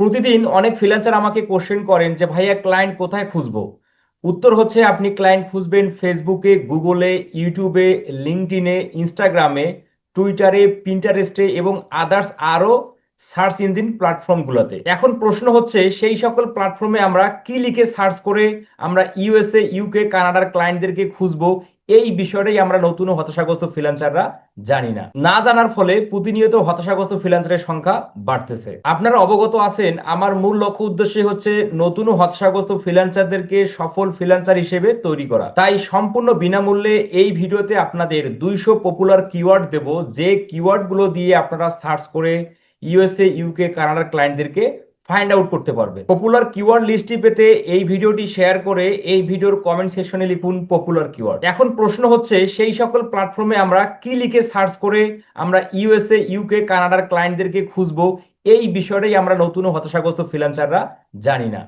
প্রতিদিন অনেক ফ্রিল্যান্সার আমাকে কোশ্চেন করেন যে ভাইয়া ক্লায়েন্ট কোথায় খুঁজবো। উত্তর হচ্ছে আপনি ক্লায়েন্ট খুঁজবেন ফেসবুকে, গুগলে, ইউটিউবে, লিঙ্কডইনে, ইনস্টাগ্রামে, টুইটারে, পিন্টারেস্টে এবং আদার্স আরো সার্চ ইঞ্জিন প্ল্যাটফর্মগুলোতে। এখন প্রশ্ন হচ্ছে সেই সকল প্ল্যাটফর্মে আমরা কি লিখে সার্চ করে আমরা ইউএসএ, ইউকে, কানাডার ক্লায়েন্টদেরকে খুঁজবো। এই বিষয়টাই আমরা নতুন ও হতাশাগ্রস্ত ফ্রিল্যান্সাররা জানি না। না জানার ফলে প্রতিনিয়ত হতাশাগ্রস্ত ফ্রিল্যান্সারের সংখ্যা বাড়তেছে। আপনারা অবগত আছেন আমার মূল লক্ষ্য উদ্দেশ্য হচ্ছে নতুন ও হতাশাগ্রস্ত ফ্রিল্যান্সারদেরকে সফল ফ্রিল্যান্সার হিসেবে তৈরি করা। তাই সম্পূর্ণ বিনামূল্যে এই ভিডিওতে আপনাদের 200 পপুলার কিওয়ার্ড দেব, যে কিওয়ার্ড গুলো দিয়ে আপনারা সার্চ করে ইউএসএ, ইউকে, কানাডার ক্লায়েন্টদেরকে ফাইন্ড আউট করতে পারবে। পপুলার কিওয়ার্ড লিস্টটি পেতে এই ভিডিওটি শেয়ার করে এই ভিডিওর কমেন্ট সেকশনে লিখুন পপুলার কিওয়ার্ড। এখন প্রশ্ন হচ্ছে সেই সকল প্ল্যাটফর্মে আমরা কি লিখে সার্চ করে আমরা ইউএসএ, ইউকে, কানাডার ক্লায়েন্টদেরকে খুঁজবো। এই বিষয়টাই আমরা নতুন ও হতাশাগ্রস্ত ফ্রিল্যান্সাররা জানি না।